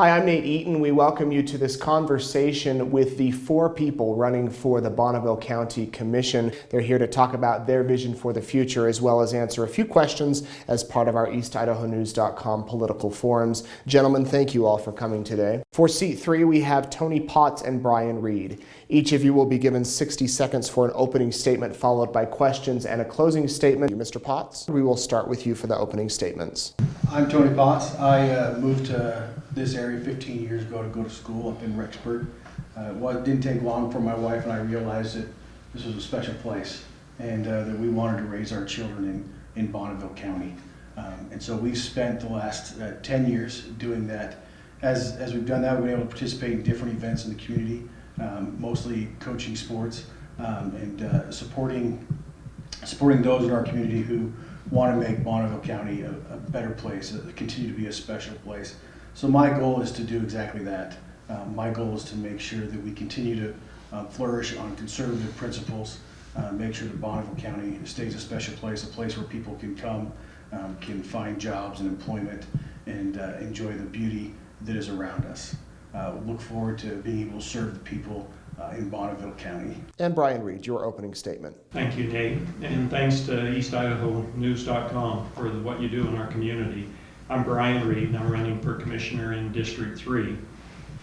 Hi, I'm Nate Eaton. We welcome you to this conversation with the 4 people running for the Bonneville County Commission. They're here to talk about their vision for the future as well as answer a few questions as part of our EastIdahoNews.com political forums. Gentlemen, thank you all for coming today. For seat 3, we have Tony Potts and Bryon Reed. Each of you will be given 60 seconds for an opening statement followed by questions and a closing statement. Mr. Potts, we will start with you for the opening statements. I'm Tony Potts. I moved to this area 15 years ago to go to school up in Rexburg. It didn't take long for my wife and I realized that this was a special place and that we wanted to raise our children in Bonneville County. And so we've spent the last 10 years doing that. As we've done that, we've been able to participate in different events in the community, mostly coaching sports and supporting those in our community who want to make Bonneville County a better place, continue to be a special place. So my goal is to do exactly that. My goal is to make sure that we continue to flourish on conservative principles, make sure that Bonneville County stays a special place, a place where people can come, can find jobs and employment, and enjoy the beauty that is around us. Look forward to being able to serve the people in Bonneville County. And Bryon Reed, your opening statement. Thank you, Nate, and thanks to EastIdahoNews.com for what you do in our community. I'm Bryon Reed, and I'm running for Commissioner in District 3.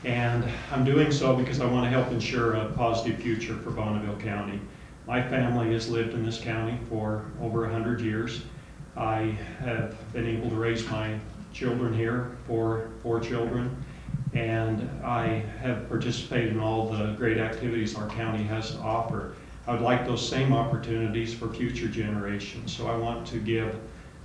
And I'm doing so because I want to help ensure a positive future for Bonneville County. My family has lived in this county for over 100 years. I have been able to raise my children here, 4 children, and I have participated in all the great activities our county has to offer. I would like those same opportunities for future generations, so I want to give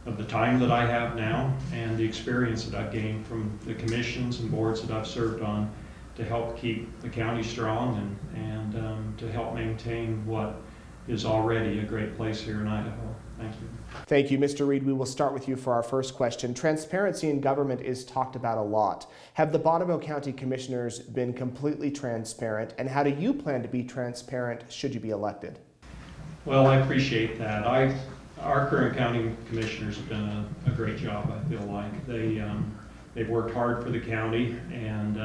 of the time that I have now and the experience that I've gained from the commissions and boards that I've served on to help keep the county strong and to help maintain what is already a great place here in Idaho. Thank you. Thank you, Mr. Reed. We will start with you for our first question. Transparency in government is talked about a lot. Have the Bonneville County Commissioners been completely transparent, and how do you plan to be transparent should you be elected? Well, I appreciate that. Our current county commissioners have done a great job, I feel like. They've worked hard for the county, and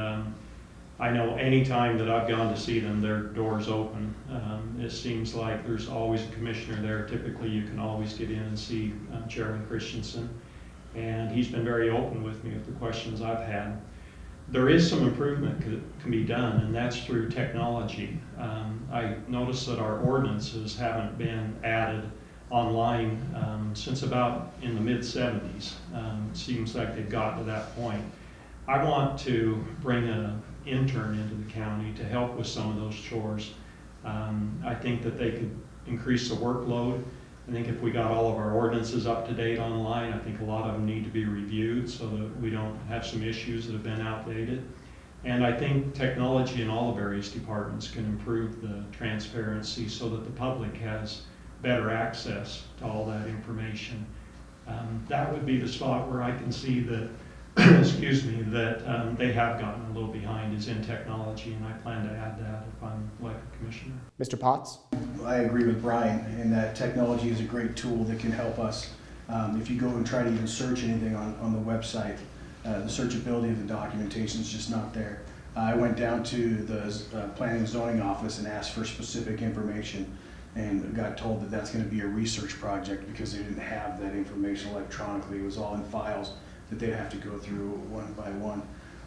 I know any time that I've gone to see them, their door's open. It seems like there's always a commissioner there. Typically, you can always get in and see Chairman Christensen, and he's been very open with me with the questions I've had. There is some improvement that can be done, and that's through technology. I noticed that our ordinances haven't been added online since about in the mid-70s. It seems like they've gotten to that point. I want to bring an intern into the county to help with some of those chores. I think that they could increase the workload. I think if we got all of our ordinances up to date online, I think a lot of them need to be reviewed so that we don't have some issues that have been outdated. And I think technology in all the various departments can improve the transparency so that the public has better access to all that information. That would be the spot where I can see that, excuse me, that they have gotten a little behind is in technology, and I plan to add that if I'm elected commissioner. Mr. Potts? I agree with Bryon in that technology is a great tool that can help us. If you go and try to even search anything on the website, the searchability of the documentation is just not there. I went down to the planning and zoning office and asked for specific information, and got told that that's going to be a research project because they didn't have that information electronically. It was all in files that they'd have to go through one by one.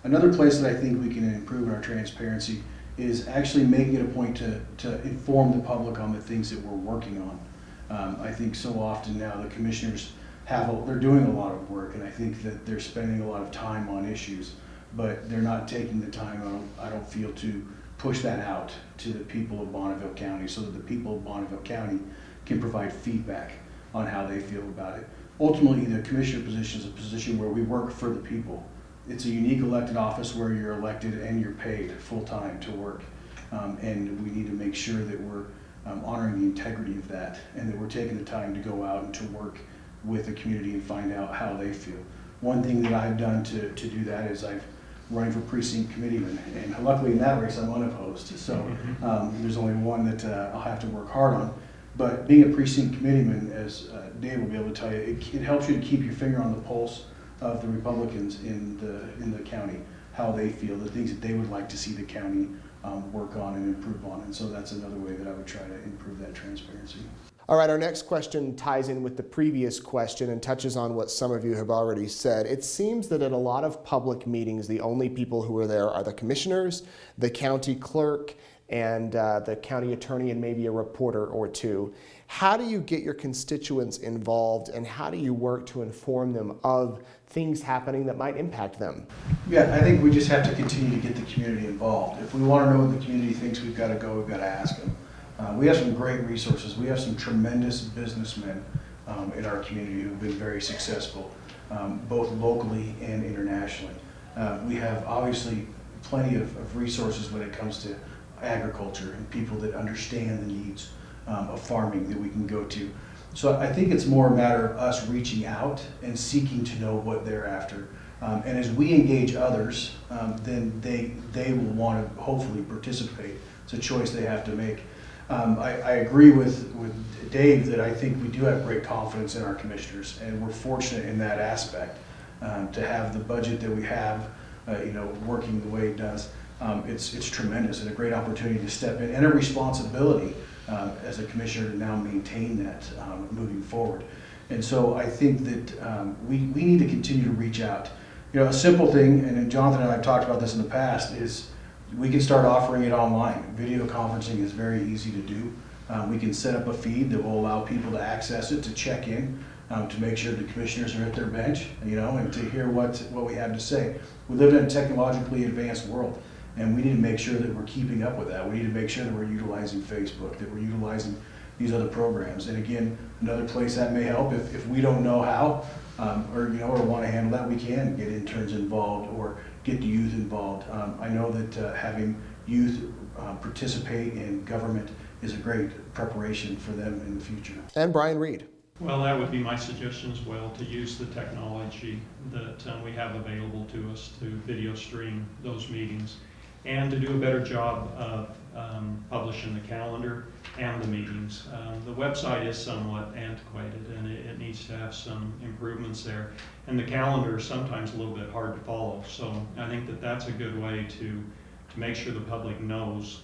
Another place that I think we can improve our transparency is actually making it a point to inform the public on the things that we're working on. I think so often now the commissioners they're doing a lot of work, and I think that they're spending a lot of time on issues, but they're not taking the time, I don't feel, to push that out to the people of Bonneville County so that the people of Bonneville County can provide feedback on how they feel about it. Ultimately, the commissioner position is a position where we work for the people. It's a unique elected office where you're elected and you're paid full-time to work. And we need to make sure that we're honoring the integrity of that and that we're taking the time to go out and to work with the community and find out how they feel. One thing that I've done to do that is I've running for precinct committeeman, and luckily in that race I'm unopposed, so there's only one that I'll have to work hard on. But being a precinct committeeman, as Dave will be able to tell you, it helps you to keep your finger on the pulse of the Republicans in the county. how they feel, the things that they would like to see the county work on and improve on. And so that's another way that I would try to improve that transparency. All right, our next question ties in with the previous question and touches on what some of you have already said. It seems that at a lot of public meetings, the only people who are there are the commissioners, the county clerk, and the county attorney, and maybe a reporter or two. How do you get your constituents involved, and how do you work to inform them of things happening that might impact them? Yeah, I think we just have to continue to get the community involved. If we want to know what the community thinks, we've got to go, we've got to ask them. We have some great resources. We have some tremendous businessmen in our community who've been very successful, both locally and internationally. We have obviously plenty of resources when it comes to agriculture and people that understand the needs of farming that we can go to. So I think it's more a matter of us reaching out and seeking to know what they're after. And as we engage others, then they will want to hopefully participate. It's a choice they have to make. I agree with Dave that I think we do have great confidence in our commissioners, and we're fortunate in that aspect to have the budget that we have, working the way it does. It's tremendous and a great opportunity to step in, and a responsibility as a commissioner to now maintain that moving forward. And so I think that we need to continue to reach out. A simple thing, and Jonathan and I have talked about this in the past, is we can start offering it online. Video conferencing is very easy to do. We can set up a feed that will allow people to access it, to check in, to make sure the commissioners are at their bench, and to hear what we have to say. We live in a technologically advanced world, and we need to make sure that we're keeping up with that. We need to make sure that we're utilizing Facebook, that we're utilizing these other programs. And again, another place that may help, if we don't know how, or want to handle that, we can get interns involved or get the youth involved. I know that having youth participate in government is a great preparation for them in the future. And Bryon Reed. Well, that would be my suggestion as well, to use the technology that we have available to us to video stream those meetings, and to do a better job of publishing the calendar and the meetings. The website is somewhat antiquated, and it needs to have some improvements there. And the calendar is sometimes a little bit hard to follow. So I think that that's a good way to make sure the public knows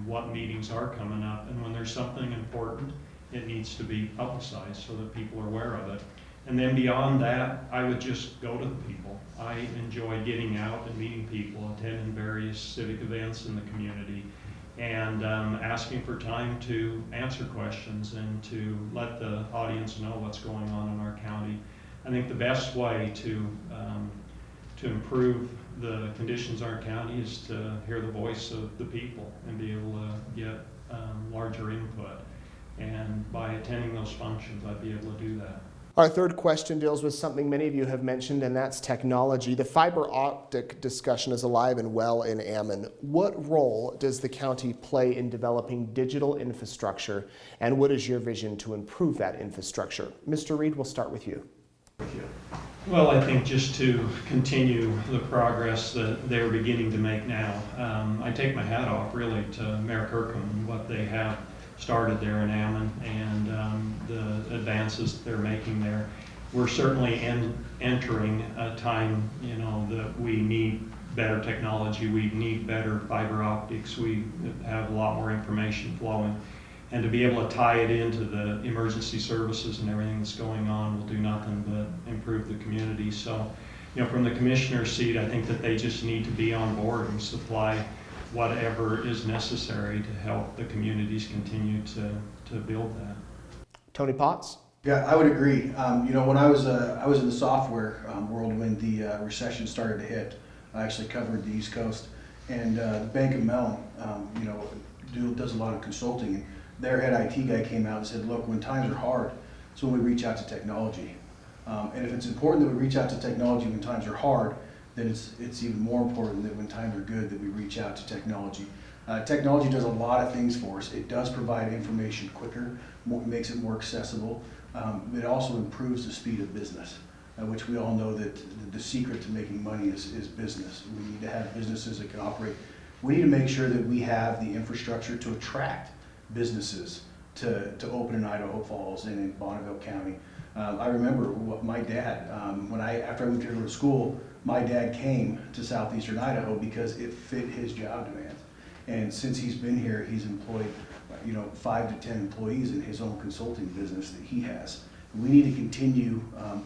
what meetings are coming up. And when there's something important, it needs to be publicized so that people are aware of it. And then beyond that, I would just go to the people. I enjoy getting out and meeting people, attending various civic events in the community, and asking for time to answer questions and to let the audience know what's going on in our county. I think the best way to improve the conditions in our county is to hear the voice of the people and be able to get larger input. And by attending those functions, I'd be able to do that. Our third question deals with something many of you have mentioned, and that's technology. The fiber optic discussion is alive and well in Ammon. What role does the county play in developing digital infrastructure, and what is your vision to improve that infrastructure? Mr. Reed, we'll start with you. Well, I think just to continue the progress that they're beginning to make now. I take my hat off really to Mayor Kirkham and what they have started there in Ammon, and the advances they're making there. We're certainly entering a time, that we need better technology, we need better fiber optics, we have a lot more information flowing. And to be able to tie it into the emergency services and everything that's going on will do nothing but improve the community. So, from the commissioner's seat, I think that they just need to be on board and supply whatever is necessary to help the communities continue to build that. Tony Potts? Yeah, I would agree. When I was in the software world when the recession started to hit, I actually covered the East Coast, and the Bank of Mellon, does a lot of consulting. And their head IT guy came out and said, "Look, when times are hard, it's when we reach out to technology. And if it's important that we reach out to technology when times are hard, then it's even more important that when times are good that we reach out to technology." Technology does a lot of things for us. It does provide information quicker, makes it more accessible. It also improves the speed of business, which we all know that the secret to making money is business. We need to have businesses that can operate. We need to make sure that we have the infrastructure to attract businesses to open in Idaho Falls and in Bonneville County. I remember my dad, after I moved here to go to school, my dad came to southeastern Idaho because it fit his job demands. And since he's been here, he's employed 5 to 10 employees in his own consulting business that he has. We need to continue,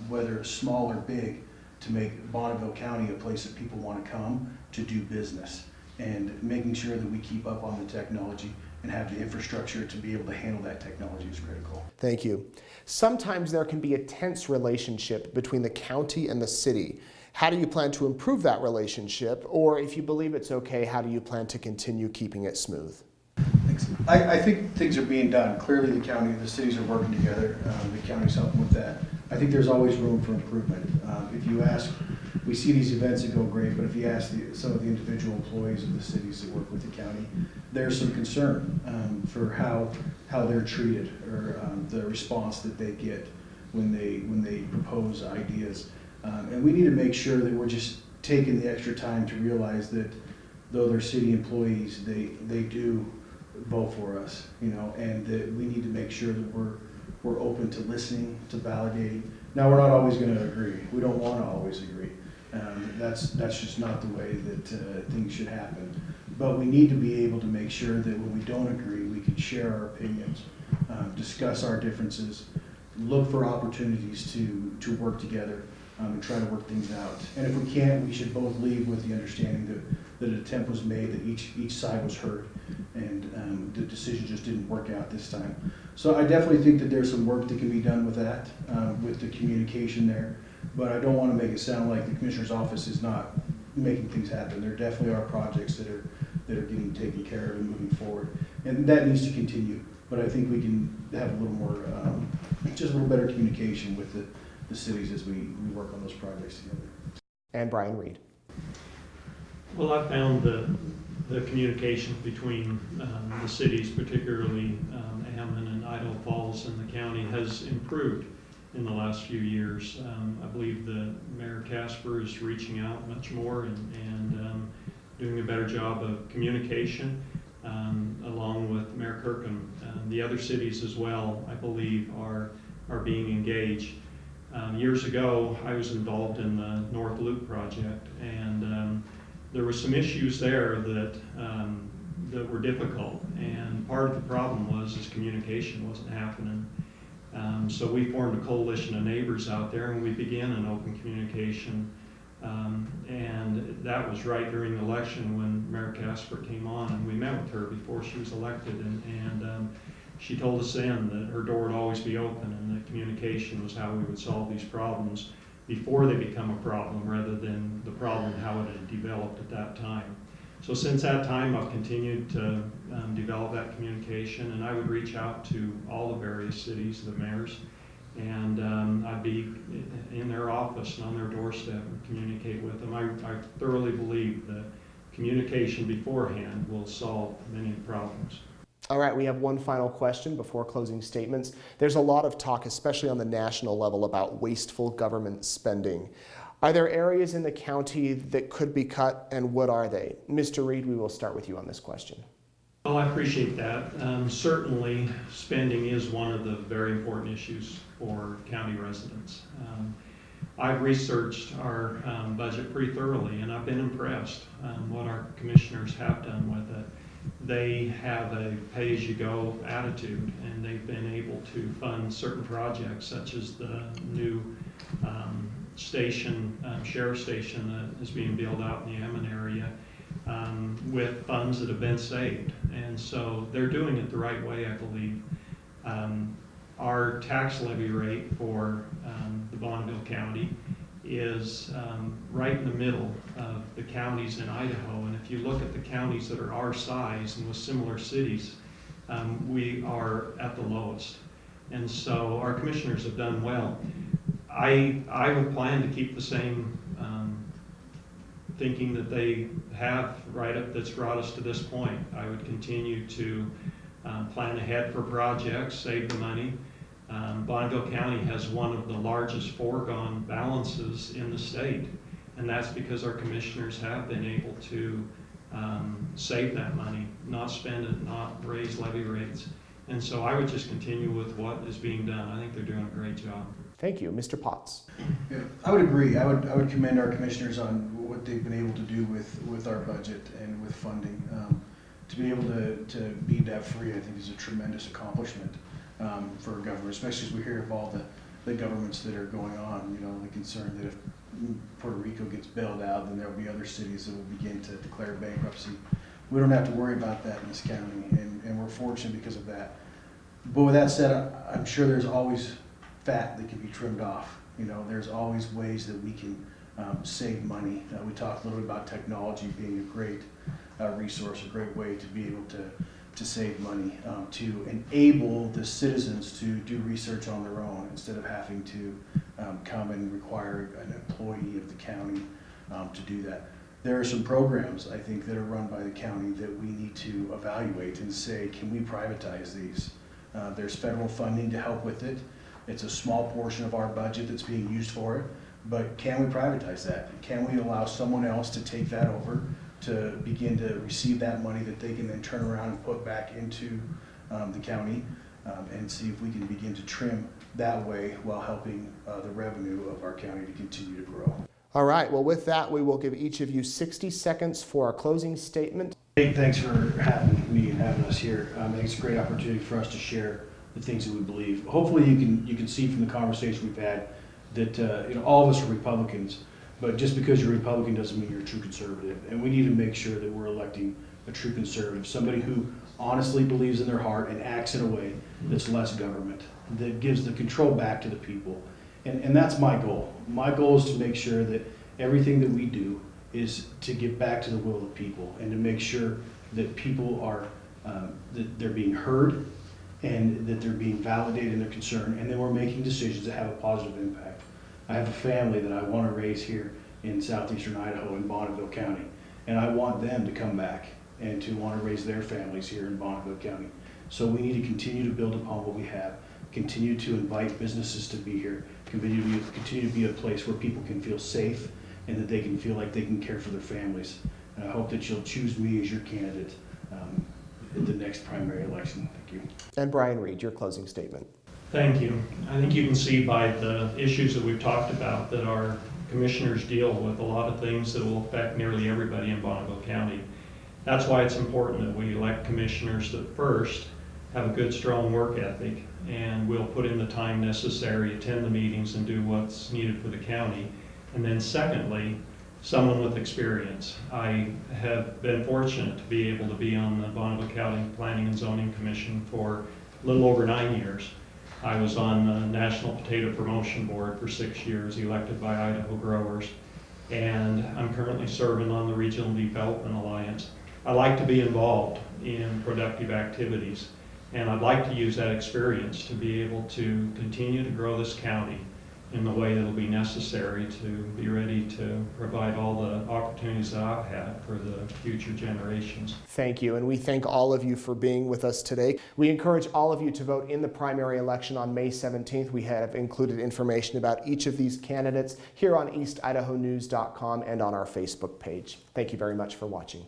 whether it's small or big, to make Bonneville County a place that people want to come to do business, and making sure that we keep up on the technology and have the infrastructure to be able to handle that technology is critical. Thank you. Sometimes there can be a tense relationship between the county and the city. How do you plan to improve that relationship? Or if you believe it's okay, how do you plan to continue keeping it smooth? Thanks. I think things are being done. Clearly the county and the cities are working together. The county's helping with that. I think there's always room for improvement. If you ask, we see these events that go great, but if you ask some of the individual employees of the cities that work with the county, there's some concern for how they're treated, or the response that they get when they propose ideas. And we need to make sure that we're just taking the extra time to realize that though they're city employees, they do vote for us, and that we need to make sure that we're open to listening, to validating. Now, we're not always going to agree. We don't want to always agree. That's just not the way that things should happen. But we need to be able to make sure that when we don't agree, we can share our opinions, discuss our differences, look for opportunities to work together, and try to work things out. And if we can't, we should both leave with the understanding that an attempt was made, that each side was heard, and the decision just didn't work out this time. So I definitely think that there's some work that can be done with that, with the communication there. But I don't want to make it sound like the Commissioner's office is not making things happen. There definitely are projects that are getting taken care of and moving forward, and that needs to continue. But I think we can have a little more, just a little better communication with the cities as we work on those projects together. And Bryon Reed. Well, I found the communication between the cities, particularly Hammond and Idaho Falls and the county, has improved in the last few years. I believe that Mayor Casper is reaching out much more and doing a better job of communication, along with Mayor Kirkham. The other cities as well, I believe, are being engaged. Years ago, I was involved in the North Loop project, and there were some issues there that were difficult, and part of the problem was communication wasn't happening. So we formed a coalition of neighbors out there, and we began an open communication, and that was right during the election when Mayor Casper came on, and we met with her before she was elected, and she told us then that her door would always be open, and that communication was how we would solve these problems before they become a problem, rather than the problem how it had developed at that time. So since that time, I've continued to develop that communication, and I would reach out to all the various cities, the mayors, and I'd be in their office and on their doorstep and communicate with them. I thoroughly believe that communication beforehand will solve many problems. All right, we have one final question before closing statements. There's a lot of talk, especially on the national level, about wasteful government spending. Are there areas in the county that could be cut, and what are they? Mr. Reed, we will start with you on this question. Well, I appreciate that. Certainly, spending is one of the very important issues for county residents. I've researched our budget pretty thoroughly, and I've been impressed what our commissioners have done with it. They have a pay-as-you-go attitude, and they've been able to fund certain projects, such as the new sheriff station that is being built out in the Hammond area, with funds that have been saved. And so they're doing it the right way, I believe. Our tax levy rate for the Bonneville County is right in the middle of the counties in Idaho. And if you look at the counties that are our size and with similar cities, we are at the lowest. And so our commissioners have done well. I would plan to keep the same thinking that they have that's brought us to this point. I would continue to plan ahead for projects, save the money. Bonneville County has one of the largest foregone balances in the state, and that's because our commissioners have been able to save that money, not spend it, not raise levy rates. And so I would just continue with what is being done. I think they're doing a great job. Thank you. Mr. Potts. Yeah, I would agree. I would commend our commissioners on what they've been able to do with our budget and with funding. To be able to be debt free, I think, is a tremendous accomplishment for government, especially as we hear of all the governments that are going on. You know, the concern that if Puerto Rico gets bailed out, then there will be other cities that will begin to declare bankruptcy. We don't have to worry about that in this county, and we're fortunate because of that. But with that said, I'm sure there's always fat that can be trimmed off. You know, there's always ways that we can save money. We talked a little bit about technology being a great resource, a great way to be able to save money, to enable the citizens to do research on their own instead of having to come and require an employee of the county to do that. There are some programs, I think, that are run by the county that we need to evaluate and say, can we privatize these? There's federal funding to help with it. It's a small portion of our budget that's being used for it, but can we privatize that? Can we allow someone else to take that over, to begin to receive that money that they can then turn around and put back into the county, and see if we can begin to trim that way while helping the revenue of our county to continue to grow. All right. Well, with that, we will give each of you 60 seconds for a closing statement. Hey, thanks for having me and having us here. I think it's a great opportunity for us to share the things that we believe. Hopefully you can see from the conversation we've had that you know, all of us are Republicans, but just because you're a Republican doesn't mean you're a true conservative. And we need to make sure that we're electing a true conservative, somebody who honestly believes in their heart and acts in a way that's less government, that gives the control back to the people. And that's my goal. My goal is to make sure that everything that we do is to give back to the will of the people and to make sure that people are, that they're being heard and that they're being validated in their concern, and then we're making decisions that have a positive impact. I have a family that I want to raise here in southeastern Idaho in Bonneville County, and I want them to come back and to want to raise their families here in Bonneville County. So we need to continue to build upon what we have, continue to invite businesses to be here, continue to be a place where people can feel safe and that they can feel like they can care for their families. And I hope that you'll choose me as your candidate at the next primary election. Thank you. And Bryon Reed, your closing statement. Thank you. I think you can see by the issues that we've talked about that our commissioners deal with a lot of things that will affect nearly everybody in Bonneville County. That's why it's important that we elect commissioners that first have a good, strong work ethic and will put in the time necessary, attend the meetings, and do what's needed for the county. And then secondly, someone with experience. I have been fortunate to be able to be on the Bonneville County Planning and Zoning Commission for a little over 9 years. I was on the National Potato Promotion Board for 6 years, elected by Idaho growers, and I'm currently serving on the Regional Development Alliance. I like to be involved in productive activities, and I'd like to use that experience to be able to continue to grow this county in the way that will be necessary to be ready to provide all the opportunities that I've had for the future generations. Thank you, and we thank all of you for being with us today. We encourage all of you to vote in the primary election on May 17th. We have included information about each of these candidates here on eastidahonews.com and on our Facebook page. Thank you very much for watching.